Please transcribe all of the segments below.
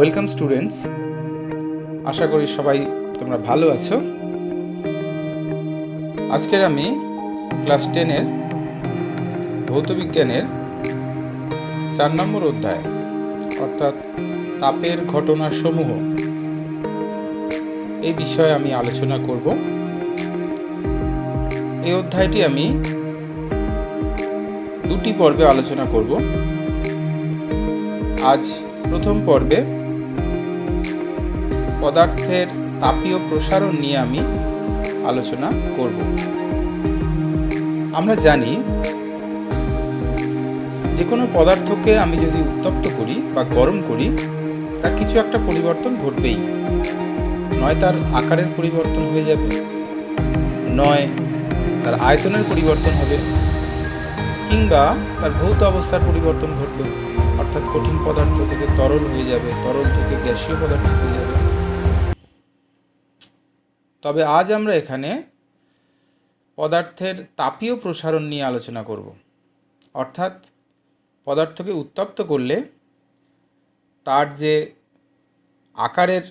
Welcome students, আশা করি সবাই তোমরা ভালো আছো। আজকের আমি ক্লাস 10-এর ভৌতবিজ্ঞানের 4 নম্বর অধ্যায় অর্থাৎ তাপের ঘটনাসমূহ এই বিষয়ে আমি আলোচনা করব। এই অধ্যায়টি আমি দুটি পর্বে আলোচনা করব। আজ প্রথম পর্বে পদার্থের তাপীয় প্রসারণ নিয়ে আমি আলোচনা করব। আমরা জানি যে কোনো পদার্থকে আমি যদি উত্তপ্ত করি বা গরম করি, তার কিছু একটা পরিবর্তন ঘটবেই। নয় তার আকারের পরিবর্তন হয়ে যাবে, নয় তার আয়তনের পরিবর্তন হবে, কিংবা তার ভৌত অবস্থার পরিবর্তন ঘটবে, অর্থাৎ কঠিন পদার্থ থেকে তরল হয়ে যাবে, তরল থেকে গ্যাসীয় পদার্থ হয়ে যাবে। তবে আজ আমরা এখানে পদার্থের তাপীয় প্রসারণ নিয়ে আলোচনা করব। অর্থাৎ পদার্থকে উত্তপ্ত করলে তার যে আকারের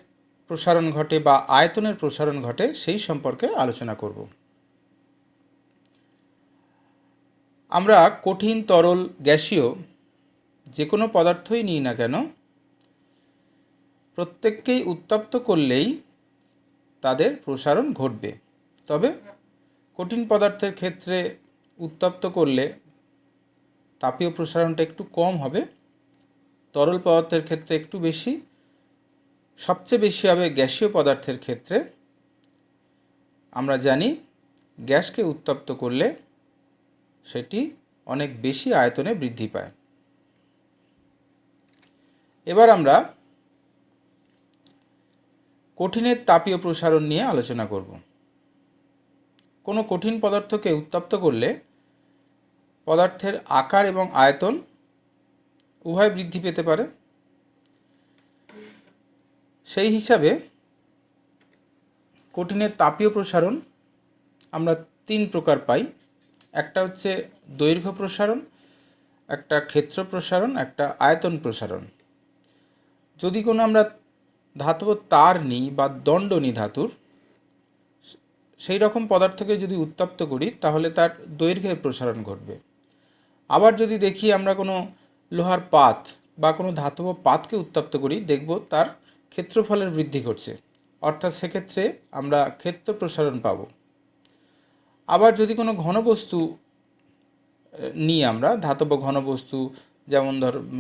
প্রসারণ ঘটে বা আয়তনের প্রসারণ ঘটে সেই সম্পর্কে আলোচনা করব। আমরা কঠিন, তরল, গ্যাসীয় যে কোনো পদার্থই নিই না কেন, প্রত্যেককেই উত্তপ্ত করলেই তাদের প্রসারণ ঘটবে। তবে কঠিন পদার্থের ক্ষেত্রে উত্তপ্ত করলে তাপীয় প্রসারণটা একটু কম হবে, তরল পদার্থের ক্ষেত্রে একটু বেশি, সবচেয়ে বেশি হবে গ্যাসীয় পদার্থের ক্ষেত্রে। আমরা জানি গ্যাসকে উত্তপ্ত করলে সেটি অনেক বেশি আয়তনে বৃদ্ধি পায়। এবার আমরা কঠিনের তাপীয় প্রসারণ নিয়ে আলোচনা করব। কোনো কঠিন পদার্থকে উত্তপ্ত করলে পদার্থের আকার এবং আয়তন উভয় বৃদ্ধি পেতে পারে। সেই হিসাবে কঠিনের তাপীয় প্রসারণ আমরা 3 প্রকার পাই। একটা হচ্ছে দৈর্ঘ্য প্রসারণ, একটা ক্ষেত্র প্রসারণ, একটা আয়তন প্রসারণ। যদি কোনো আমরা ধাতব তার নিই বা দণ্ড নিই ধাতুর, সেই রকম পদার্থকে যদি উত্তপ্ত করি তাহলে তার দৈর্ঘ্যের প্রসারণ ঘটবে। আবার যদি দেখি আমরা কোনো লোহার পাত বা কোনো ধাতব পাতকে উত্তপ্ত করি, দেখব তার ক্ষেত্রফলের বৃদ্ধি ঘটছে, অর্থাৎ সেক্ষেত্রে আমরা ক্ষেত্র প্রসারণ পাব। আবার যদি কোনো ঘনবস্তু নিই আমরা, ধাতব ঘনবস্তু, যেমন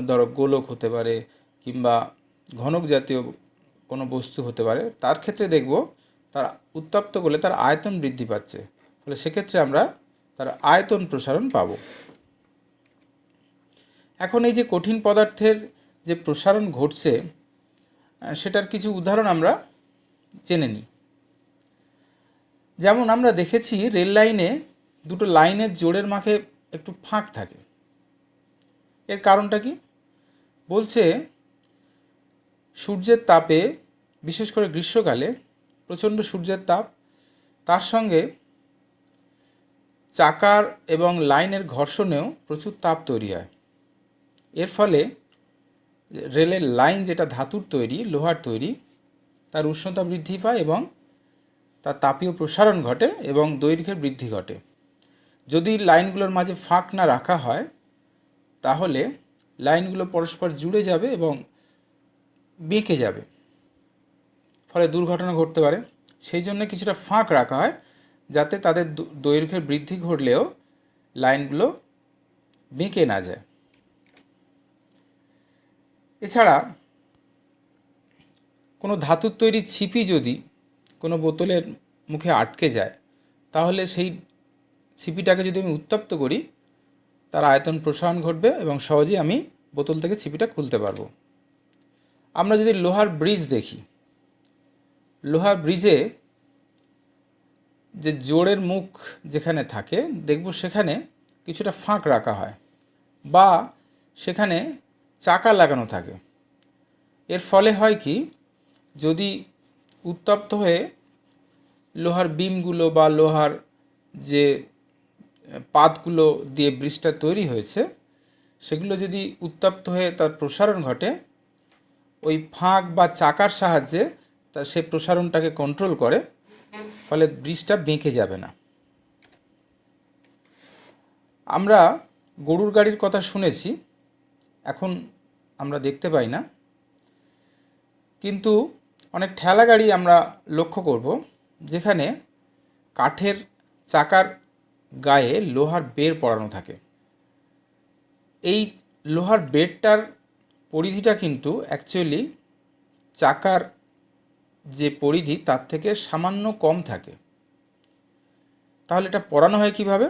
ধরো গোলক হতে পারে কিংবা ঘনক জাতীয় কোনো বস্তু হতে পারে, তার ক্ষেত্রে দেখব তার উত্তপ্ত করলে তার আয়তন বৃদ্ধি পাচ্ছে, ফলে সেক্ষেত্রে আমরা তার আয়তন প্রসারণ পাব। এখন এই যে কঠিন পদার্থের যে প্রসারণ ঘটছে, সেটার কিছু উদাহরণ আমরা জেনে নিই। যেমন আমরা দেখেছি রেল লাইনে দুটো লাইনের জোড়ের মাঝে একটু ফাঁক থাকে। এর কারণটা কি? বলছে সূর্যের তাপে, বিশেষ করে গ্রীষ্মকালে প্রচণ্ড সূর্যের তাপ, তার সঙ্গে চাকার এবং লাইনের ঘর্ষণেও প্রচুর তাপ তৈরি হয়। এর ফলে রেলের লাইন, যেটা ধাতুর তৈরি, লোহার তৈরি, তার উষ্ণতা বৃদ্ধি পায় এবং তার তাপীয় প্রসারণ ঘটে এবং দৈর্ঘ্যের বৃদ্ধি ঘটে। যদি লাইনগুলোর মাঝে ফাঁক না রাখা হয় তাহলে লাইনগুলো পরস্পর জুড়ে যাবে এবং বেঁকে যাবে, ফলে দুর্ঘটনা ঘটতে পারে। সেই জন্য কিছুটা ফাঁক রাখা হয় যাতে তাদের দৈর্ঘ্যের বৃদ্ধি ঘটলেও লাইনগুলো বেঁকে না যায়। এছাড়া কোনো ধাতুর তৈরি ছিপি যদি কোনো বোতলের মুখে আটকে যায়, তাহলে সেই ছিপিটাকে যদি আমি উত্তপ্ত করি, তার আয়তন প্রসারণ ঘটবে এবং সহজেই আমি বোতল থেকে ছিপিটা খুলতে পারবো। আমরা যদি লোহার ব্রিজ দেখি, লোহার ব্রিজে যে জোড়ের মুখ যেখানে থাকে, দেখব সেখানে কিছুটা ফাঁক রাখা হয় বা সেখানে চাকা লাগানো থাকে। এর ফলে হয় কি, যদি উত্তপ্ত হয়ে লোহার বিমগুলো বা লোহার যে পাতগুলো দিয়ে ব্রিজটা তৈরি হয়েছে, সেগুলো যদি উত্তপ্ত হয়ে তার প্রসারণ ঘটে, ওই ফাঁক বা চাকার সাহায্যে তা সে প্রসারণটাকে কন্ট্রোল করে, ফলে ব্রিজটা বেঁকে যাবে না। আমরা গরুর গাড়ির কথা শুনেছি, এখন আমরা দেখতে পাই না, কিন্তু অনেক ঠেলা গাড়ি আমরা লক্ষ্য করব যেখানে কাঠের চাকার গায়ে লোহার বেড় পড়ানো থাকে। এই লোহার বেড়টার পরিধিটা কিন্তু অ্যাকচুয়ালি চাকার যে পরিধি তার থেকে সামান্য কম থাকে। তাহলে এটা পরানো হয় কিভাবে?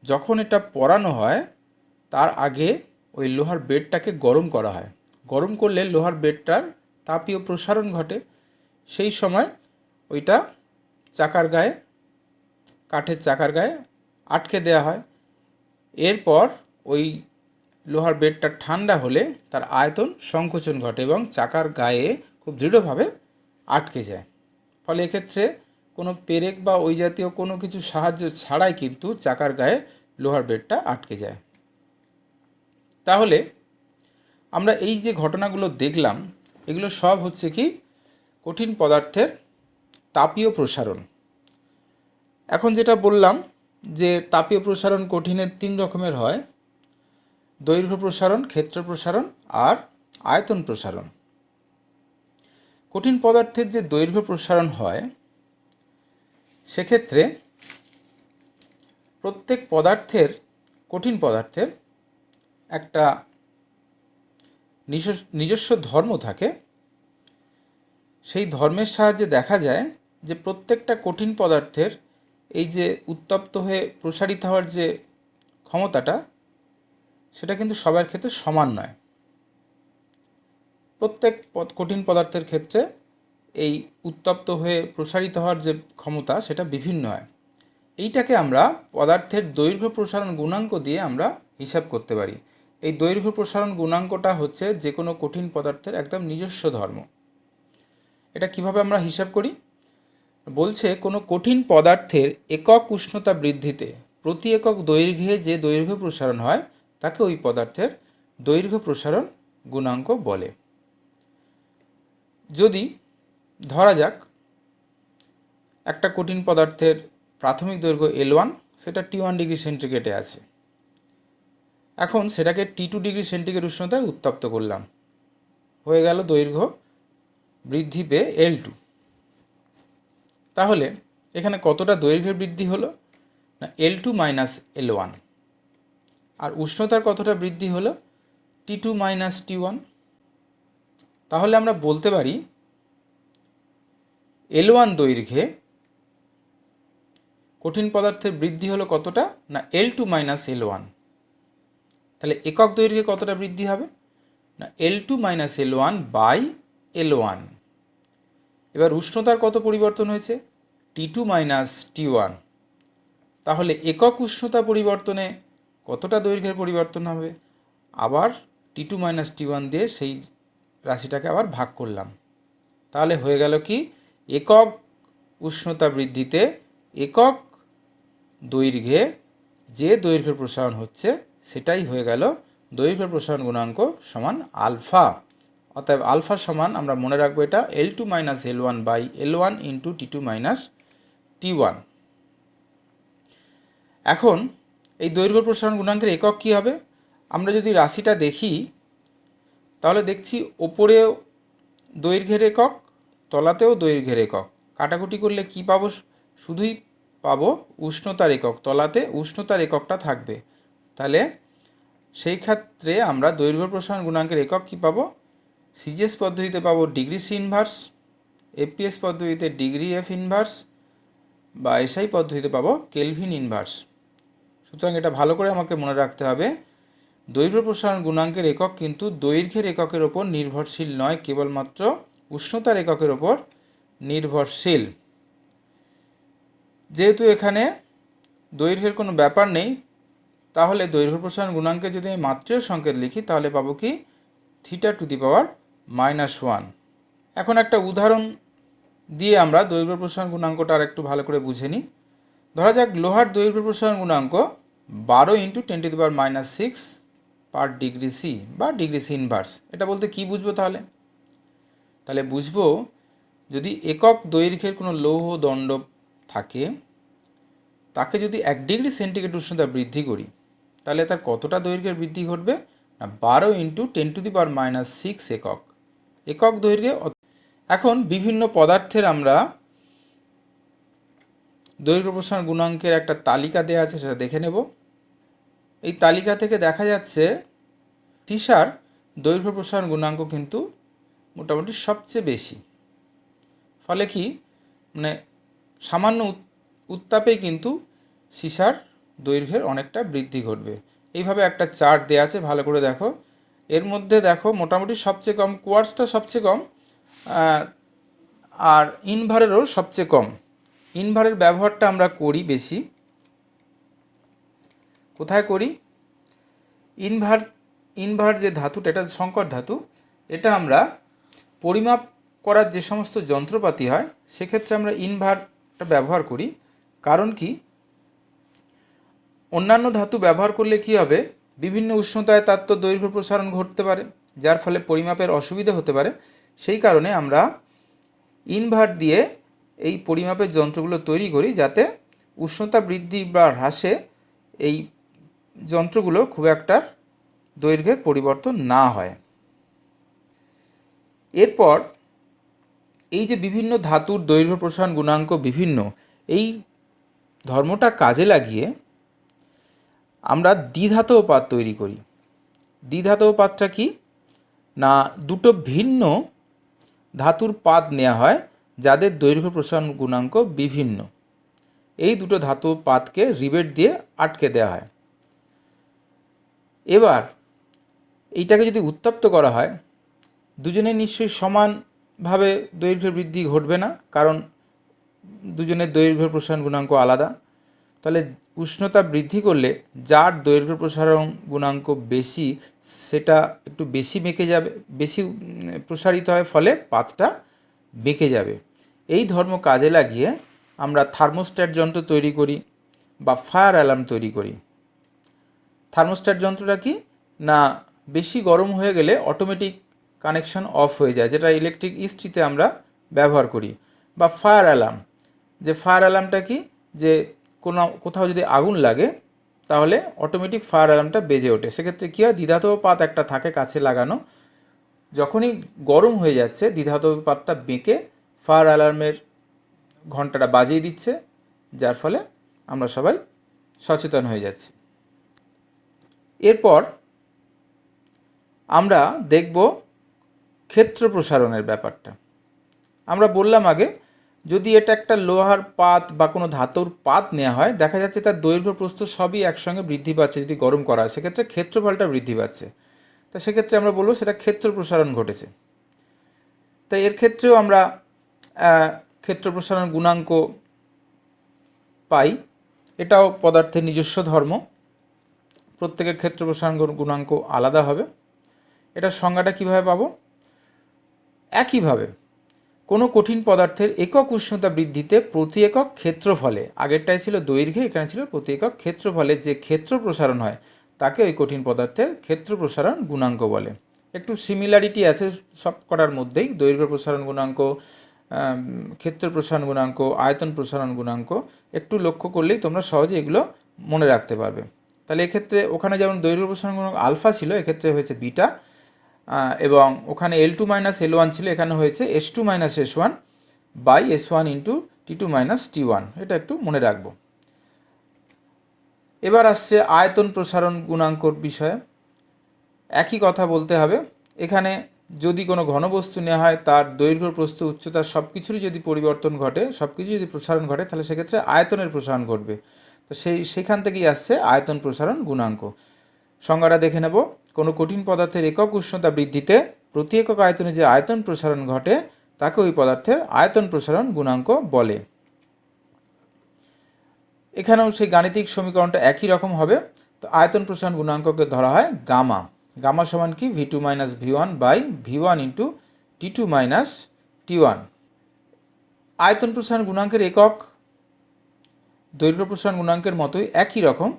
যখন এটা পরানো হয় তার আগে ওই লোহার বেড়টাকে গরম করা হয়। গরম করলে লোহার বেড়টার তাপীয় প্রসারণ ঘটে, সেই সময় ওইটা চাকার গায়ে, কাঠের চাকার গায়ে আটকে দেওয়া হয়। এরপর ওই লোহার বেড়টা ঠান্ডা হলে তার আয়তন সংকোচন ঘটে এবং চাকার গায়ে খুব দৃঢ়ভাবে আটকে যায়। ফলে এক্ষেত্রে কোনো পেরেক বা ওই জাতীয় কোনো কিছু সাহায্য ছাড়াই কিন্তু চাকার গায়ে লোহার বেড়টা আটকে যায়। তাহলে আমরা এই যে ঘটনাগুলো দেখলাম, এগুলো সব হচ্ছে কি কঠিন পদার্থের তাপীয় প্রসারণ। এখন যেটা বললাম যে তাপীয় প্রসারণ কঠিনের 3 রকমের হয়: দৈর্ঘ্য প্রসারণ, ক্ষেত্র প্রসারণ আর আয়তন প্রসারণ। কঠিন পদার্থের যে দৈর্ঘ্য প্রসারণ হয় সেক্ষেত্রে প্রত্যেক পদার্থের, কঠিন পদার্থের একটা নিজস্ব ধর্ম থাকে। সেই ধর্মের সাহায্যে দেখা যায় যে প্রত্যেকটা কঠিন পদার্থের এই যে উত্তপ্ত হয়ে প্রসারিত হওয়ার যে ক্ষমতাটা, সেটা কিন্তু সবার ক্ষেত্রে সমান নয়। প্রত্যেক কঠিন পদার্থের ক্ষেত্রে এই উত্তপ্ত হয়ে প্রসারিত হওয়ার যে ক্ষমতা সেটা বিভিন্ন হয়। এইটাকে আমরা পদার্থের দৈর্ঘ্য প্রসারণ গুণাঙ্ক দিয়ে আমরা হিসাব করতে পারি। এই দৈর্ঘ্য প্রসারণ গুণাঙ্কটা হচ্ছে যে কোনো কঠিন পদার্থের একদম নিজস্ব ধর্ম। এটা কিভাবে আমরা হিসাব করি? বলছে কোনো কঠিন পদার্থের একক উষ্ণতা বৃদ্ধিতে প্রতি একক দৈর্ঘ্যে যে দৈর্ঘ্য প্রসারণ হয় তাকে ওই পদার্থের দৈর্ঘ্য প্রসারণ গুণাঙ্ক বলে। যদি ধরা যাক একটা কঠিন পদার্থের প্রাথমিক দৈর্ঘ্য L1, সেটা T1 ডিগ্রি সেন্টিগ্রেডে আছে। এখন সেটাকে T2 ডিগ্রি সেন্টিগ্রেড উষ্ণতায় উত্তপ্ত করলাম, হয়ে গেল দৈর্ঘ্য বৃদ্ধি পেয়ে L2। তাহলে এখানে কতটা দৈর্ঘ্যের বৃদ্ধি হলো? না, L2 মাইনাস L1। আর উষ্ণতার কতটা বৃদ্ধি হলো? T2 minus T1। তাহলে আমরা বলতে পারি L1 দৈর্ঘ্যে কঠিন পদার্থের বৃদ্ধি হলো কতটা? না, L2 মাইনাস L1। তাহলে একক দৈর্ঘ্যে কতটা বৃদ্ধি হবে? না, L2 minus L1 by L1। এবার উষ্ণতার কত পরিবর্তন হয়েছে? T2 minus T1। তাহলে একক উষ্ণতা পরিবর্তনে কতটা দৈর্ঘ্যের পরিবর্তন হবে? আবার T2 মাইনাস T1 দিয়ে সেই রাশিটাকে আবার ভাগ করলাম। তাহলে হয়ে গেল কি, একক উষ্ণতা বৃদ্ধিতে একক দৈর্ঘ্যে যে দৈর্ঘ্য প্রসারণ হচ্ছে সেটাই হয়ে গেল দৈর্ঘ্য প্রসারণ গুণাঙ্ক সমান আলফা। অতএব আলফা সমান, আমরা মনে রাখবো এটা, L2 minus L1 by L1 into T2 minus T1। এখন এই দৈর্ঘ্য প্রসারণ গুণাঙ্কের একক কী হবে? আমরা যদি রাশিটা দেখি তাহলে দেখছি ওপরেও দৈর্ঘ্যের একক, তলাতেও দৈর্ঘ্যের একক। কাটাকুটি করলে কি পাবো? শুধুই পাবো উষ্ণতার একক, তলাতে উষ্ণতার এককটা থাকবে। তাহলে সেই ক্ষেত্রে আমরা দৈর্ঘ্য প্রসারণ গুণাঙ্কের একক কী পাবো? সিজিএস পদ্ধতিতে পাবো ডিগ্রি সি ইনভার্স, এফপিএস পদ্ধতিতে ডিগ্রি এফ ইনভার্স, বা এসআই পদ্ধতিতে পাবো কেলভিন ইনভার্স। সুতরাং এটা ভালো করে আমাকে মনে রাখতে হবে, দৈর্ঘ্য প্রসারণ গুণাঙ্কের একক কিন্তু দৈর্ঘ্যের এককের ওপর নির্ভরশীল নয়, কেবলমাত্র উষ্ণতার এককের ওপর নির্ভরশীল। যেহেতু এখানে দৈর্ঘ্যের কোনো ব্যাপার নেই, তাহলে দৈর্ঘ্য প্রসারণ গুণাঙ্কে যদি আমি মাত্রার সংকেত লিখি তাহলে পাবো কি, θ⁻⁻1। এখন একটা উদাহরণ দিয়ে আমরা দৈর্ঘ্য প্রসারণ গুণাঙ্কটা আর একটু ভালো করে বুঝে নিই। ধরা যাক লোহার দৈর্ঘ্য প্রসারণ গুণাঙ্ক 12 × 10⁻⁶ পার ডিগ্রি সি বা ডিগ্রি সি ইনভার্স। এটা বলতে কি বুঝবো তাহলে? তাহলে বুঝবো যদি একক দৈর্ঘ্যের কোনো লৌহ দণ্ড থাকে, তাকে যদি 1 ডিগ্রি সেন্টিগ্রেড উষ্ণতা বৃদ্ধি করি, তাহলে তার কতটা দৈর্ঘ্যের বৃদ্ধি ঘটবে? না 12 × 10⁻⁶ একক। একক দৈর্ঘ্যে। এখন বিভিন্ন পদার্থের আমরা দৈর্ঘ্য প্রসারণ গুণাঙ্কের একটা তালিকা দেওয়া আছে, সেটা দেখে নেব। এই তালিকা থেকে দেখা যাচ্ছে সীসার দৈর্ঘ্য প্রসারণ গুণাঙ্ক কিন্তু মোটামুটি সবচেয়ে বেশি। ফলে কি, মানে সামান্য উত্তাপেই কিন্তু সীসার দৈর্ঘ্যের অনেকটা বৃদ্ধি ঘটবে। এইভাবে একটা চার্ট দেওয়া আছে, ভালো করে দেখো। এর মধ্যে দেখো মোটামুটি সবচেয়ে কম কোয়ার্টজটা সবচেয়ে কম, আর ইনভারেরও সবচেয়ে কম। ইনভারের ব্যবহারটা আমরা করি বেশি। কোথায় করি? ইনভার যে ধাতুটা, এটা সংকর ধাতু। এটা আমরা পরিমাপ করার যে সমস্ত যন্ত্রপাতি হয় সেক্ষেত্রে আমরা ইনভারটা ব্যবহার করি। কারণ কি, অন্যান্য ধাতু ব্যবহার করলে কি হবে, বিভিন্ন উষ্ণতায় তার তো দৈর্ঘ্য প্রসারণ ঘটতে পারে, যার ফলে পরিমাপের অসুবিধা হতে পারে। সেই কারণে আমরা ইনভার দিয়ে এই পরিমাপের যন্ত্রগুলো তৈরি করি, যাতে উষ্ণতা বৃদ্ধি বা হ্রাসে এই যন্ত্রগুলো খুব একটা দৈর্ঘ্যের পরিবর্তন না হয়। এরপর এই যে বিভিন্ন ধাতুর দৈর্ঘ্য প্রসারণ গুণাঙ্ক বিভিন্ন, এই ধর্মটা কাজে লাগিয়ে আমরা দ্বিধাতব পাত তৈরি করি। দ্বিধাতব পাতটা কি না, দুটো ভিন্ন ধাতুর পাত নেওয়া হয় যাদের দৈর্ঘ্য প্রসারণ গুণাঙ্ক বিভিন্ন। এই দুটো ধাতুর পাতকে রিবেট দিয়ে আটকে দেওয়া হয়। এবার এইটাকে যদি উত্তপ্ত করা হয়, দুজনে নিশ্চয়ই সমানভাবে দৈর্ঘ্য বৃদ্ধি ঘটবে না, কারণ দুজনের দৈর্ঘ্য প্রসারণ গুণাঙ্ক আলাদা। তাহলে উষ্ণতা বৃদ্ধি করলে যার দৈর্ঘ্য প্রসারণ গুণাঙ্ক বেশি, সেটা একটু বেশি বেঁকে যাবে, বেশি প্রসারিত হয়, ফলে পাতটা বেঁকে যাবে। এই ধর্ম কাজে লাগিয়ে আমরা থার্মোস্ট্যাট যন্ত্র তৈরি করি বা ফায়ার অ্যালার্ম তৈরি করি। থার্মোস্ট্যাট যন্ত্রটা কি না, বেশি গরম হয়ে গেলে অটোমেটিক কানেকশন অফ হয়ে যায়, যেটা ইলেকট্রিক ইস্ত্রিতে আমরা ব্যবহার করি। বা ফায়ার অ্যালার্ম, যে ফায়ার অ্যালার্মটা কি, যে কোথাও যদি আগুন লাগে তাহলে অটোমেটিক ফায়ার অ্যালার্মটা বেজে ওঠে। সেক্ষেত্রে কী হয়, দ্বিধাতব পাত একটা থাকে কাছে লাগানো, যখনই গরম হয়ে যাচ্ছে দ্বিধাতব পাতটা বেঁকে ফায়ার অ্যালার্মের ঘন্টাটা বাজিয়ে দিচ্ছে, যার ফলে আমরা সবাই সচেতন হয়ে যাচ্ছি। এরপর আমরা দেখব ক্ষেত্র প্রসারণের ব্যাপারটা। আমরা বললাম আগে, যদি এটা একটা লোহার পাত বা কোনো ধাতুর পাত নেওয়া হয়, দেখা যাচ্ছে তার দৈর্ঘ্য প্রস্থ সবই একসঙ্গে বৃদ্ধি পাচ্ছে। যদি গরম করা হয় সেক্ষেত্রে ক্ষেত্রফলটা বৃদ্ধি পাচ্ছে। তা সেক্ষেত্রে আমরা বলবো সেটা ক্ষেত্র প্রসারণ ঘটেছে। তাই এর ক্ষেত্রেও আমরা ক্ষেত্র প্রসারণ গুণাঙ্ক পাই। এটাও পদার্থের নিজস্ব ধর্ম, প্রত্যেকের ক্ষেত্র প্রসারণ গুণাঙ্ক আলাদা হবে। এটার সংজ্ঞাটা কীভাবে পাবো? একইভাবে কোনো কঠিন পদার্থের একক উষ্ণতা বৃদ্ধিতে প্রতি একক ক্ষেত্রফলে, আগেরটাই ছিল দৈর্ঘ্যে, এখানে ছিল প্রতি একক ক্ষেত্রফলে যে ক্ষেত্র প্রসারণ হয় তাকে ওই কঠিন পদার্থের ক্ষেত্র প্রসারণ গুণাঙ্ক বলে। একটু সিমিলারিটি আছে সব কটার মধ্যেই, দৈর্ঘ্য প্রসারণ গুণাঙ্ক, ক্ষেত্র প্রসারণ গুণাঙ্ক, আয়তন প্রসারণ গুণাঙ্ক। একটু লক্ষ্য করলেই তোমরা সহজে এগুলো মনে রাখতে পারবে। তাহলে এক্ষেত্রে ওখানে যেমন দৈর্ঘ্য প্রসারণ গুণাঙ্ক আলফা ছিল, এক্ষেত্রে হয়েছে বিটা, এবং ওখানে L2 - L1 ছিল, এখানে হয়েছে S2 - S1 by S1 × T2 - T1। এটা একটু মনে রাখবো। এবার আসছে আয়তন প্রসারণ গুণাঙ্কর বিষয়ে। একই কথা বলতে হবে। এখানে যদি কোনো ঘনবস্তু নেওয়া হয়, তার দৈর্ঘ্য প্রস্থ উচ্চতা সব কিছুরই যদি পরিবর্তন ঘটে, সব কিছু যদি প্রসারণ ঘটে, তাহলে সেক্ষেত্রে আয়তনের প্রসারণ ঘটবে। তো সেখান থেকেই আসছে আয়তন প্রসারণ গুণাঙ্ক। সংজ্ঞাটা দেখে নেব। কোনো কঠিন পদার্থের একক উষ্ণতা বৃদ্ধিতে প্রতি একক আয়তনে যে আয়তন প্রসারণ ঘটে তাকে ওই পদার্থের আয়তন প্রসারণ গুণাঙ্ক বলে। এখানেও সেই গাণিতিক সমীকরণটা একই রকম হবে। তো আয়তন প্রসারণ গুণাঙ্ককে ধরা হয় গামা। গামা সমান কি, V2 - V1 by V1 × T2 - T1। আয়তন প্রসারণ গুণাঙ্কের একক দৈর্ঘ্য প্রসারণ গুণাঙ্কের মতোই একই রকম।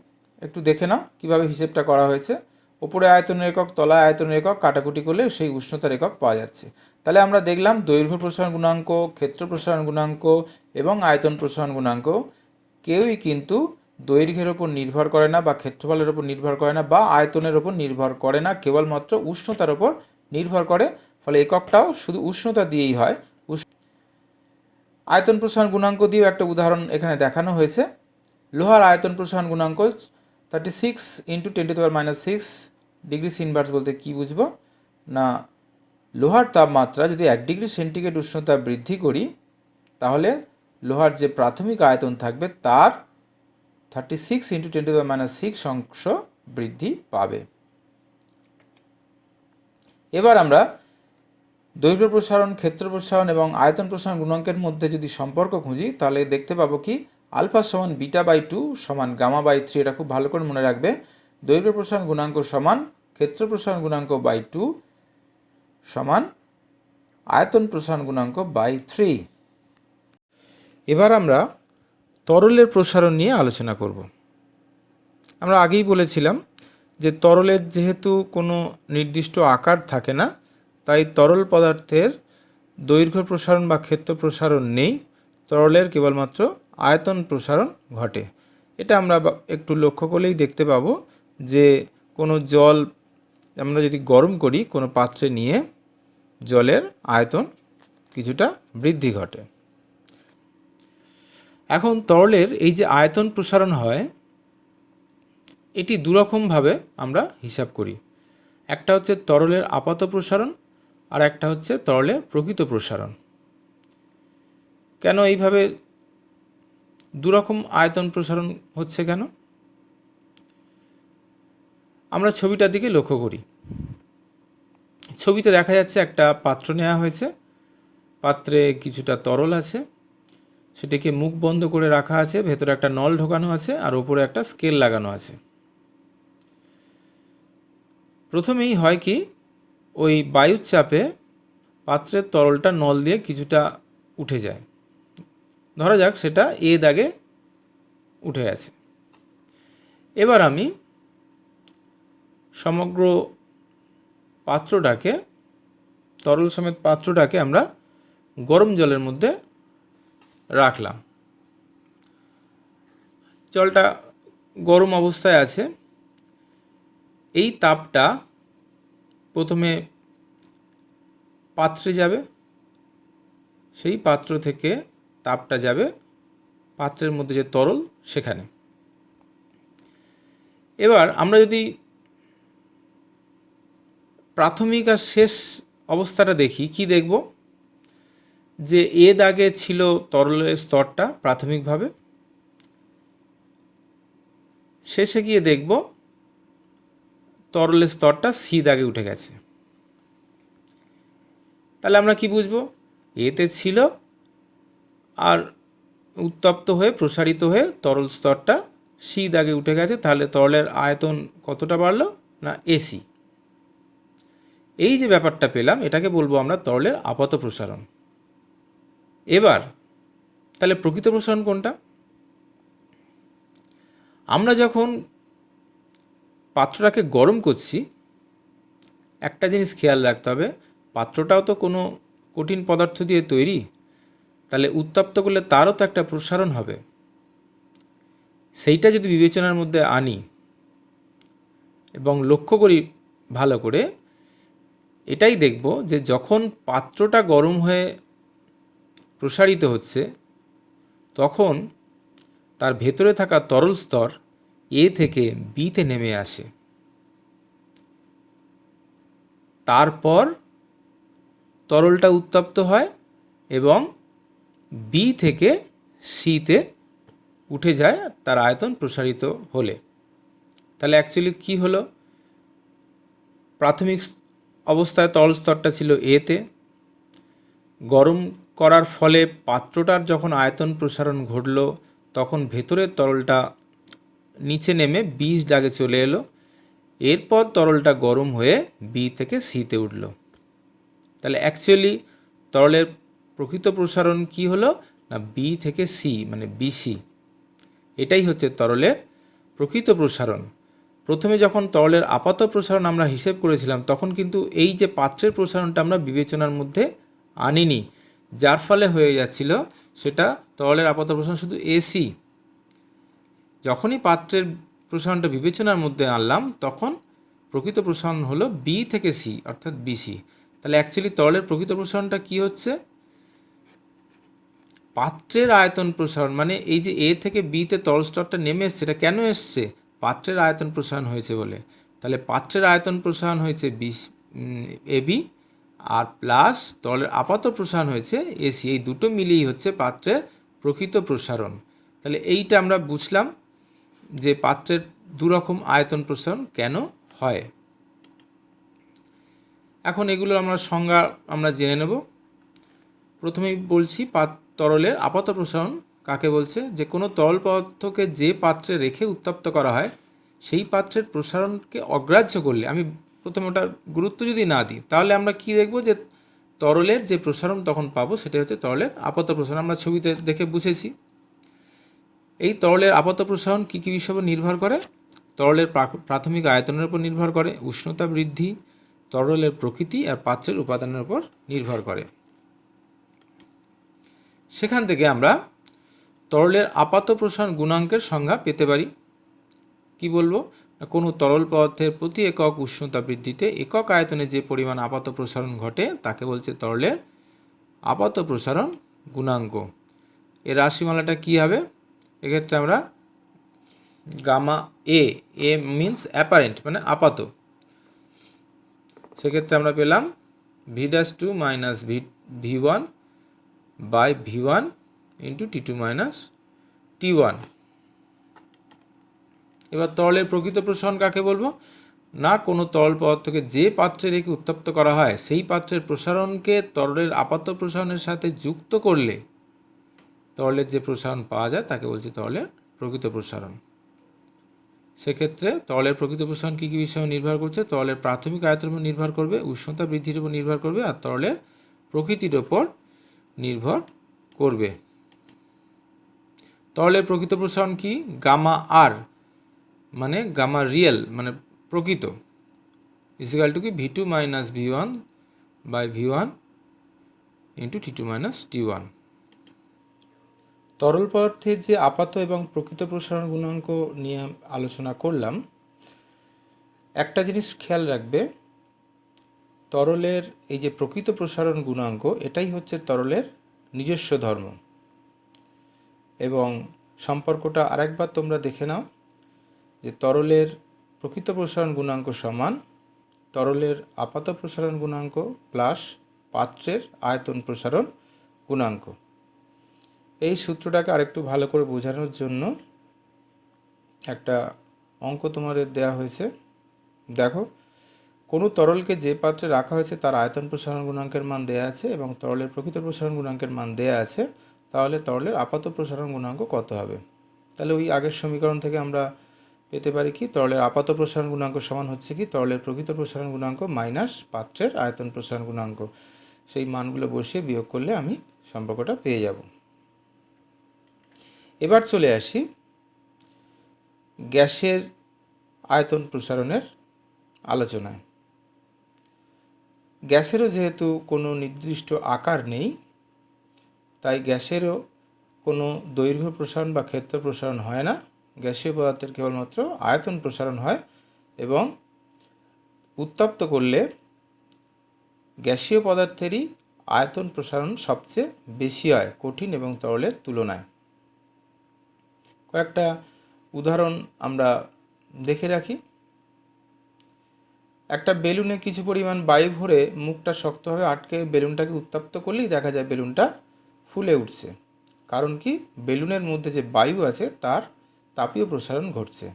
একটু দেখে নাও কীভাবে হিসেবটা করা হয়েছে। ওপরে আয়তনের একক, তলায় আয়তনের একক কাটাকুটি করলে সেই উষ্ণতার একক পাওয়া যাচ্ছে। তাহলে আমরা দেখলাম দৈর্ঘ্য প্রসারণ গুণাঙ্ক, ক্ষেত্র প্রসারণ গুণাঙ্ক এবং আয়তন প্রসারণ গুণাঙ্ক কেউই কিন্তু দৈর্ঘ্যের ওপর নির্ভর করে না, বা ক্ষেত্রফলের ওপর নির্ভর করে না, বা আয়তনের ওপর নির্ভর করে না, কেবলমাত্র উষ্ণতার ওপর নির্ভর করে। ফলে এককটাও শুধু উষ্ণতা দিয়েই হয়। আয়তন প্রসারণ গুণাঙ্ক দিয়েও একটা উদাহরণ এখানে দেখানো হয়েছে। লোহার আয়তন প্রসারণ গুণাঙ্ক 36 × 10⁻⁶ ডিগ্রি ইনভার্স বলতে কি বুঝবো না, লোহার তাপমাত্রা যদি 1 ডিগ্রি সেন্টিগ্রেড উষ্ণতা বৃদ্ধি করি তাহলে লোহার যে প্রাথমিক আয়তন থাকবে তার 36 × 10⁻⁶ অংশ বৃদ্ধি পাবে। এবার আমরা দৈর্ঘ্য প্রসারণ, ক্ষেত্র প্রসারণ এবং আয়তন প্রসারণ গুণাঙ্কের মধ্যে যদি সম্পর্ক খুঁজি তাহলে দেখতে পাবো কি আলফা সমান β/2 সমান γ/3। এটা খুব ভালো করে মনে রাখবে। দৈর্ঘ্য প্রসারণ গুণাঙ্ক সমান ক্ষেত্র প্রসারণ গুণাঙ্ক /2 সমান আয়তন প্রসারণ গুণাঙ্ক /3। এবার আমরা তরলের প্রসারণ নিয়ে আলোচনা করব। আমরা আগেই বলেছিলাম যে তরলের যেহেতু কোনো নির্দিষ্ট আকার থাকে না, তাই তরল পদার্থের দৈর্ঘ্য প্রসারণ বা ক্ষেত্র প্রসারণ নেই, তরলের কেবলমাত্র আয়তন প্রসারণ ঘটে। এটা আমরা একটু লক্ষ্য করলেই দেখতে পাবো যে কোনো জল আমরা যদি গরম করি কোনো পাত্রে নিয়ে, জলের আয়তন কিছুটা বৃদ্ধি ঘটে। এখন তরলের এই যে আয়তন প্রসারণ হয় এটি দুরকমভাবে আমরা হিসাব করি। একটা হচ্ছে তরলের আপাত প্রসারণ, আর একটা হচ্ছে তরলের প্রকৃত প্রসারণ। কেন এইভাবে দুরকম আয়তন প্রসারণ হচ্ছে কেন? আমরা ছবিটার দিকে লক্ষ্য করি। ছবিতে দেখা যাচ্ছে একটা পাত্র নেওয়া হয়েছে, পাত্রে কিছুটা তরল আছে, সেটাকে মুখ বন্ধ করে রাখা আছে, ভেতরে একটা নল ঢোকানো আছে আর উপরে একটা স্কেল লাগানো আছে। প্রথমেই হয় কি, ওই বায়ুর চাপে পাত্রের তরলটা নল দিয়ে কিছুটা উঠে যায়। ধরা যাক সেটা এ দাগে উঠে গেছে। এবার আমি সমগ্র পাত্রটাকে, তরল সমেত পাত্রটাকে আমরা গরম জলের মধ্যে রাখলাম। জলটা গরম অবস্থায় আছে। এই তাপটা প্রথমে পাত্রে যাবে, সেই পাত্র থেকে তাপটা যাবে পাত্রের মধ্যে যে তরল সেখানে। এবার আমরা যদি প্রাথমিক আর শেষ অবস্থাটা দেখি, কি দেখব, যে এ দাগে ছিল তরলের স্তরটা প্রাথমিকভাবে, শেষে গিয়ে দেখব তরলের স্তরটা সি দাগে উঠে গেছে। তাহলে আমরা কি বুঝবো, এতে ছিল আর উত্তপ্ত হয়ে প্রসারিত হয়ে তরল স্তরটা সি দাগে উঠে গেছে। তাহলে তরলের আয়তন কতটা বাড়লো না এসি। এই যে ব্যাপারটা পেলাম এটাকে বলবো আমরা তরলের আপাত প্রসারণ। এবার তাহলে প্রকৃত প্রসারণ কোনটা? আমরা যখন পাত্রটাকে গরম করছি একটা জিনিস খেয়াল রাখতে হবে, পাত্রটাও তো কোনো কঠিন পদার্থ দিয়ে তৈরি, তাহলে উত্তপ্ত করলে তারও তো একটা প্রসারণ হবে। সেইটা যদি বিবেচনার মধ্যে আনি এবং লক্ষ্য করি ভালো করে, এটাই দেখব যে যখন পাত্রটা গরম হয়ে প্রসারিত হচ্ছে তখন তার ভেতরে থাকা তরল স্তর এ থেকে বিতে নেমে আসে, তারপর তরলটা উত্তপ্ত হয় এবং বি থেকে সিতে উঠে যায় তার আয়তন প্রসারিত হলে। তাহলে অ্যাকচুয়ালি কি হলো, প্রাথমিক অবস্থায় তরল স্তরটা ছিল এতে, গরম করার ফলে পাত্রটার যখন আয়তন প্রসারণ ঘটল তখন ভেতরের তরলটা নিচে নেমে বি দাগে চলে এলো, এরপর তরলটা গরম হয়ে বি থেকে সিতে উঠল। তাহলে অ্যাকচুয়ালি তরলের প্রকৃত প্রসারণ কি হলো না বি থেকে সি মানে বিসি। এটাই হচ্ছে তরলের প্রকৃত প্রসারণ। প্রথমে যখন তরলের আপাত প্রসারণ আমরা হিসেব করেছিলাম তখন কিন্তু এই যে পাত্রের প্রসারণটা আমরা বিবেচনার মধ্যে আনিনি, যার ফলে হয়ে যাচ্ছিল সেটা তরলের আপাত প্রসারণ শুধু এসি। যখনই পাত্রের প্রসারণটা বিবেচনার মধ্যে আনলাম তখন প্রকৃত প্রসারণ হলো বি থেকে সি, অর্থাৎ বিসি। তাহলে অ্যাকচুয়ালি তরলের প্রকৃত প্রসারণটা কি হচ্ছে? পাত্রের আয়তন প্রসারণ, মানে এই যে এ থেকে বিতে তরল স্তরটা নেমে এসছে, এটা কেন এসছে? পাত্রের আয়তন প্রসারণ হয়েছে বলে। তাহলে পাত্রের আয়তন প্রসারণ হয়েছে এবি, আর প্লাস তরলের আপাত প্রসারণ হয়েছে এসি। এই দুটো মিলিয়েই হচ্ছে পাত্রের প্রকৃত প্রসারণ। তাহলে এইটা আমরা বুঝলাম যে পাত্রের দুরকম আয়তন প্রসারণ কেন হয়। এখন এগুলো সংজ্ঞা আমরা জেনে নেব। প্রথমেই বলছি তরলের আপাত প্রসারণ কাকে বলছে? যে কোনো তরল পদার্থকে যে পাত্রে রেখে উত্তপ্ত করা হয় সেই পাত্রের প্রসারণকে অগ্রাহ্য করলে, আমি প্রথমে ওটার গুরুত্ব যদি না দিই, তাহলে আমরা কি দেখব? যে তরলের যে প্রসারণ তখন পাবো সেটা হচ্ছে তরলের আপাত প্রসারণ। আমরা ছবিতে দেখে বুঝেছি। এই তরলের আপাত প্রসারণ কী কী বিষয়ের উপর নির্ভর করে? তরলের প্রাথমিক আয়তনের উপর নির্ভর করে, উষ্ণতা বৃদ্ধি, তরলের প্রকৃতি আর পাত্রের উপাদানের উপর নির্ভর করে। সেখান থেকে আমরা তরলের আপাত প্রসারণ গুণাঙ্কের সংজ্ঞা পেতে পারি। কি বলবো? কোনো তরল পদার্থের প্রতি একক উষ্ণতা বৃদ্ধিতে একক আয়তনে যে পরিমাণ আপাত প্রসারণ ঘটে তাকে বলছে তরলের আপাত প্রসারণ গুণাঙ্ক। এর রাশিমালাটা কি হবে? এক্ষেত্রে আমরা gamma A, a means apparent মানে আপাত, সেক্ষেত্রে আমরা পেলাম v'2 minus v1 by v1 into t2 minus t1। এবার তরলের প্রকৃত প্রসারণ কাকে বলবো? না কোনো তরল পদার্থকে যে পাত্রে রেখে উত্তপ্ত করা হয় সেই পাত্রের প্রসারণকে তরলের আপাত প্রসারণের সাথে যুক্ত করলে তরলের যে প্রসারণ পাওয়া যায় তাকে বলছে তরলের প্রকৃত প্রসারণ। সেক্ষেত্রে তরলের প্রকৃত প্রসারণ কী কী বিষয়ে নির্ভর করছে? তরলের প্রাথমিক আয়তনের উপর নির্ভর করবে, উষ্ণতা বৃদ্ধির উপর নির্ভর করবে, আর তরলের প্রকৃতির ওপর নির্ভর করবে। তরলের প্রকৃত প্রসারণ কি? গামা আর মানে গামা রিয়েল মানে প্রকৃত ইজিক্যাল টু কি v2 minus v1 by v1 into t2 minus t1। তরল পদার্থের যে আপাত এবং প্রকৃত প্রসারণ গুণাঙ্ক নিয়ে আলোচনা করলাম, একটা জিনিস খেয়াল রাখবে, তরলের এই যে প্রকৃত প্রসারণ গুণাঙ্ক এটাই হচ্ছে তরলের নিজস্ব ধর্ম। এবং সম্পর্কটা আরেকবার তোমরা দেখে নাও যে তরলের প্রকৃত প্রসারণ গুণাঙ্ক সমান তরলের আপাত প্রসারণ গুণাঙ্ক প্লাস পাত্রের আয়তন প্রসারণ গুণাঙ্ক। এই সূত্রটাকে আরেকটু ভালো করে বোঝানোর জন্য একটা অঙ্ক তোমাদের দেয়া হয়েছে। দেখো, কোনো তরলকে যে পাত্রে রাখা হয়েছে তার আয়তন প্রসারণ গুণাঙ্কের মান দেয়া আছে এবং তরলের প্রকৃত প্রসারণ গুণাঙ্কের মান দেয়া আছে, তাহলে তরলের আপাত প্রসারণ গুণাঙ্ক কত হবে? তাহলে ওই আগের সমীকরণ থেকে আমরা পেতে পারি কি? তরলের আপাত প্রসারণ গুণাঙ্ক সমান হচ্ছে কি তরলের প্রকৃত প্রসারণ গুণাঙ্ক মাইনাস পাত্রের আয়তন প্রসারণ গুণাঙ্ক। সেই মানগুলো বসিয়ে বিয়োগ করলে আমি সম্পর্কটা পেয়ে যাব। এবার চলে আসি গ্যাসের আয়তন প্রসারণের আলোচনায়। গ্যাসেরও যেহেতু কোনো নির্দিষ্ট আকার নেই, তাই গ্যাসেরও কোনো দৈর্ঘ্য প্রসারণ বা ক্ষেত্র প্রসারণ হয় না। গ্যাসীয় পদার্থের কেবলমাত্র আয়তন প্রসারণ হয় এবং উত্তপ্ত করলে গ্যাসীয় পদার্থেরই আয়তন প্রসারণ সবচেয়ে বেশি হয় কঠিন এবং তরলের তুলনায়। কয়েকটা উদাহরণ আমরা দেখে রাখি। একটা বেলুনে কিছু পরিমাণ বায়ু ভরে মুখটা শক্তভাবে আটকে বেলুনটাকে উত্তপ্ত করলেই দেখা যায় বেলুনটা ফুলে উঠছে। কারণ কি? বেলুনের মধ্যে যে বায়ু আছে তার তাপীয় প্রসারণ ঘটছে।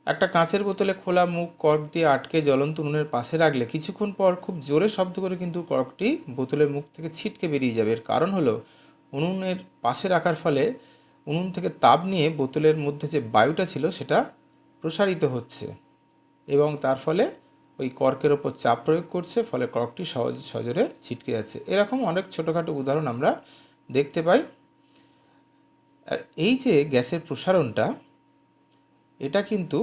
একটা কাঁচের বোতলে খোলা মুখ কর্ক দিয়ে আটকে জ্বলন্ত উনুনের পাশে রাখলে কিছুক্ষণ পর খুব জোরে শব্দ করে কিন্তু কর্কটি বোতলের মুখ থেকে ছিটকে বেরিয়ে যাবে। এর কারণ হলো উনুনের পাশে রাখার ফলে উনুন থেকে তাপ নিয়ে বোতলের মধ্যে যে বায়ুটা ছিল সেটা প্রসারিত হচ্ছে এবং তার ফলে ওই কর্কের ওপর চাপ প্রয়োগ করছে, ফলে কর্কটি সজোরে ছিটকে যাচ্ছে। এরকম অনেক ছোটোখাটো উদাহরণ আমরা দেখতে পাই। আর এই যে গ্যাসের প্রসারণটা, এটা কিন্তু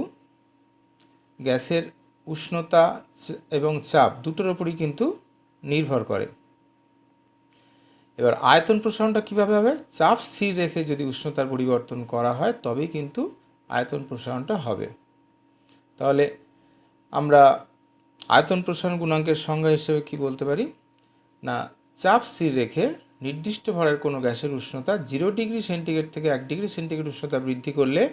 গ্যাসের উষ্ণতা এবং চাপ দুটোর ওপরই কিন্তু নির্ভর করে। এবার আয়তন প্রসারণটা কীভাবে হবে? চাপ স্থির রেখে যদি উষ্ণতার পরিবর্তন করা হয় তবেই কিন্তু আয়তন প্রসারণটা হবে। তাহলে আমরা আয়তন প্রসারণ গুণাঙ্কের সংজ্ঞা হিসেবে কি বলতে পারি না, চাপ স্থির রেখে নির্দিষ্ট ভরের কোনো গ্যাসের উষ্ণতা 0 ডিগ্রি সেন্টিগ্রেড থেকে 1 ডিগ্রি সেন্টিগ্রেড উষ্ণতা বৃদ্ধি করলে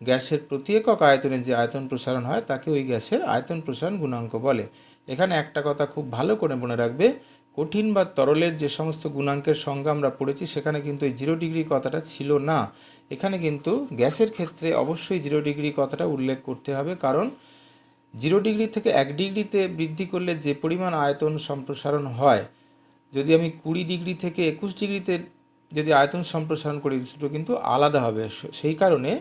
গ্যাসের প্রতি একক আয়তনে যে আয়তন প্রসারণ হয় তাকে ওই গ্যাসের আয়তন প্রসারণ গুণাঙ্ক বলে। এখানে একটা কথা খুব ভালো করে মনে রাখবে, কঠিন বা তরলের যে সমস্ত গুণাঙ্কের সংজ্ঞা আমরা পড়েছি সেখানে কিন্তু এই 0 ডিগ্রি কথাটা ছিল না। এখানে কিন্তু গ্যাসের ক্ষেত্রে অবশ্যই 0 ডিগ্রি কথাটা উল্লেখ করতে হবে, কারণ 0 ডিগ্রি থেকে 1 ডিগ্রিতে বৃদ্ধি করলে যে পরিমাণ আয়তন সম্প্রসারণ হয়, যদি আমি 20 ডিগ্রি থেকে 21 ডিগ্রিতে যদি আয়তন সম্প্রসারণ করি সেটা কিন্তু আলাদা হবে। সেই কারণে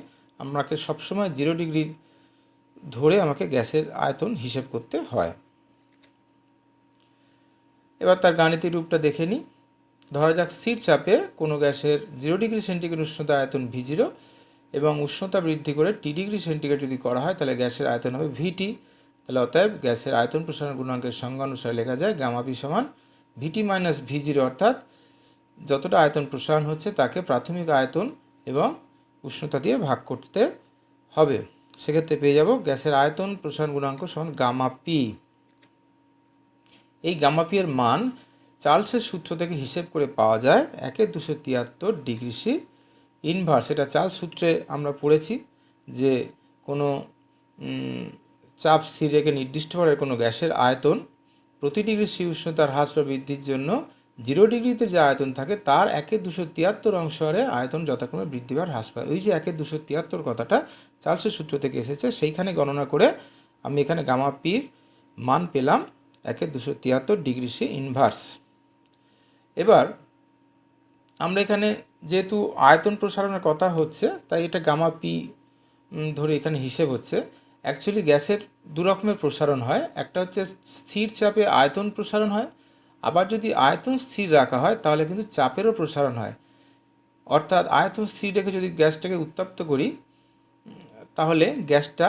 আমাকে সবসময় 0 ডিগ্রি ধরে আমাকে গ্যাসের আয়তন হিসেব করতে হয়। এবার তার গাণিতিক রূপটা দেখে নিই। ধরা যাক স্থির চাপে কোনো গ্যাসের 0 ডিগ্রি সেন্টিগ্রেড উষ্ণতা আয়তন V0 এবং উষ্ণতা বৃদ্ধি করে T ডিগ্রি সেন্টিগ্রেড যদি করা হয় তাহলে গ্যাসের আয়তন হবে VT। তাহলে অতএব গ্যাসের আয়তন প্রসারণ গুণাঙ্কের সংজ্ঞা অনুসারে লেখা যায় গামা পি সমান VT মাইনাস V0, অর্থাৎ যতটা আয়তন প্রসারণ হচ্ছে তাকে প্রাথমিক আয়তন এবং উষ্ণতা দিয়ে ভাগ করতে হবে। সেক্ষেত্রে পেয়ে যাব গ্যাসের আয়তন প্রসারণ গুণাঙ্ক সমান গামা পি। এই গামা পি এর মান চার্লসের সূত্র থেকে হিসেব করে পাওয়া যায় 1/273 ডিগ্রি সি ইনভার্স। এটা চার্লস সূত্রে আমরা পড়েছি যে কোনো চাপ স্থির রেখে নির্দিষ্ট ভরের কোনো গ্যাসের আয়তন প্রতি ডিগ্রি সি উষ্ণতার হ্রাস বা বৃদ্ধির জন্য 0 ডিগ্রিতে যে আয়তন থাকে তার 1/273 অংশ হারে আয়তন যথাক্রমে বৃদ্ধি বা হ্রাস পায়। ওই যে 1/273 কথাটা চার্লসের সূত্র থেকে এসেছে, সেইখানে গণনা করে আমি এখানে গামা পির মান পেলাম 1/273 ডিগ্রি সি ইনভার্স। এবার আমরা এখানে যেহেতু আয়তন প্রসারণের কথা হচ্ছে তাই এটা গামা পি ধরে এখানে হিসেব হচ্ছে। অ্যাকচুয়ালি গ্যাসের দু রকমের প্রসারণ হয়, একটা হচ্ছে স্থির চাপে আয়তন প্রসারণ হয়, আবার যদি আয়তন স্থির রাখা হয় তাহলে কিন্তু চাপেরও প্রসারণ হয়। অর্থাৎ আয়তন স্থির রেখে যদি গ্যাসটাকে উত্তপ্ত করি তাহলে গ্যাসটা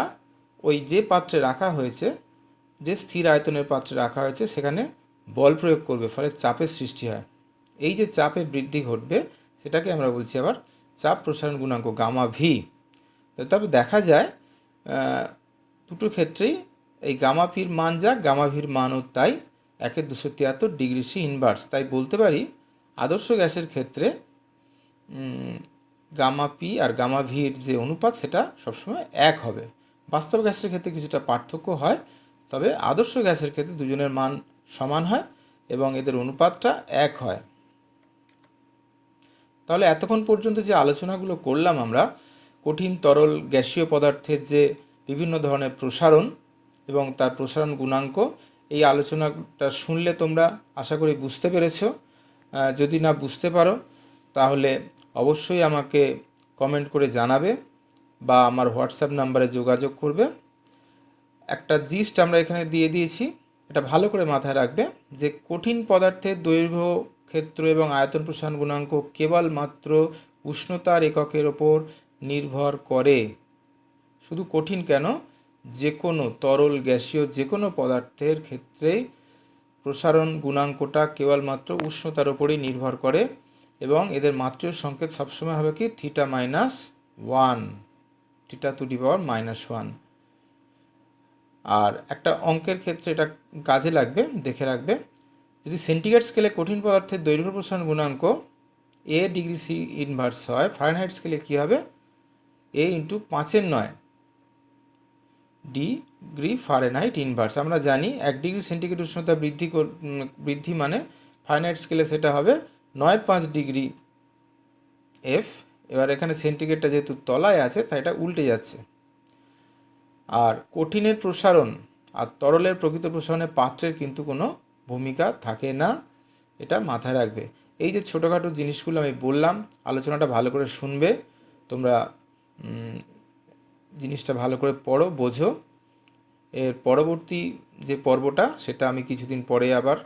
ওই যে পাত্রে রাখা হয়েছে, যে স্থির আয়তনের পাত্রে রাখা হয়েছে সেখানে বল প্রয়োগ করবে, ফলে চাপের সৃষ্টি হয়। এই যে চাপে বৃদ্ধি ঘটবে সেটাকে আমরা বলছি আবার চাপ প্রসারণ গুণাঙ্ক গামা ভি। তবে দেখা যায় দুটো ক্ষেত্রেই এই গামা ভির মান যা গামা ভির মানও তাই 1/273 ডিগ্রি সি ইনভার্স। তাই বলতে পারি আদর্শ গ্যাসের ক্ষেত্রে গামা পি আর গামা ভির যে অনুপাত সেটা সবসময় এক হবে। বাস্তব গ্যাসের ক্ষেত্রে কিছুটা পার্থক্য হয়, তবে আদর্শ গ্যাসের ক্ষেত্রে দুজনের মান সমান হয় এবং এদের অনুপাতটা এক হয়। তাহলে এতক্ষণ পর্যন্ত যে আলোচনাগুলো করলাম আমরা, কঠিন তরল গ্যাসীয় পদার্থের যে বিভিন্ন ধরনের প্রসারণ এবং তার প্রসারণ গুণাঙ্ক, এই আলোচনাটা শুনলে তোমরা আশা করি বুঝতে পেরেছ। যদি না বুঝতে পারো তাহলে অবশ্যই আমাকে কমেন্ট করে জানাবে বা আমার হোয়াটসঅ্যাপ নাম্বারে যোগাযোগ করবে। একটা জিস্ট আমরা এখানে দিয়ে দিয়েছি, এটা ভালো করে মাথায় রাখবে যে কঠিন পদার্থের দৈর্ঘ্য, ক্ষেত্র এবং আয়তন প্রসারণ গুণাঙ্ক কেবলমাত্র উষ্ণতার এককের ওপর নির্ভর করে। শুধু কঠিন কেন, যে কোনো তরল গ্যাসীয় যে কোনো পদার্থের ক্ষেত্রেই প্রসারণ গুণাঙ্কটা কেবলমাত্র উষ্ণতার ওপরই নির্ভর করে এবং এদের মাত্রার সংকেত সবসময় হবে কি θ-1, θ⁻⁻1। আর একটা অঙ্কের ক্ষেত্রে এটা কাজে লাগবে, দেখে রাখবে। যদি সেন্টিগ্রেড স্কেলে কঠিন পদার্থের দৈর্ঘ্য প্রসারণ গুণাঙ্ক A ডিগ্রি সি ইনভার্স হয়, ফারেনহাইট স্কেলে কী হবে A × 5⁹ ডিগ্রি ফারেনহাইট ইনভার্স। আমরা জানি 1 ডিগ্রি সেন্টিগ্রেড উষ্ণতা বৃদ্ধি মানে ফারেনহাইট স্কেলে সেটা হবে 9.5 ডিগ্রি F। এবার এখানে সেন্টিগ্রেডটা যেহেতু তলায় আছে তাই এটা উল্টে যাচ্ছে। আর কঠিনের প্রসারণ আর তরলের প্রকৃত প্রসারণের পাত্রের কিন্তু কোনো ভূমিকা থাকে না, এটা মাথায় রাখবে। এই যে ছোটোখাটো জিনিসগুলো আমি বললাম, আলোচনাটা ভালো করে শুনবে, তোমরা জিনিসটা ভালো করে পড়ো, বোঝো। এর পরবর্তী যে পর্বটা সেটা আমি কিছুদিন পরে আবার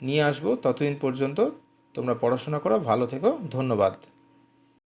নিয়ে আসবো। ততদিন পর্যন্ত তোমরা পড়াশোনা করো, ভালো থেকো, ধন্যবাদ।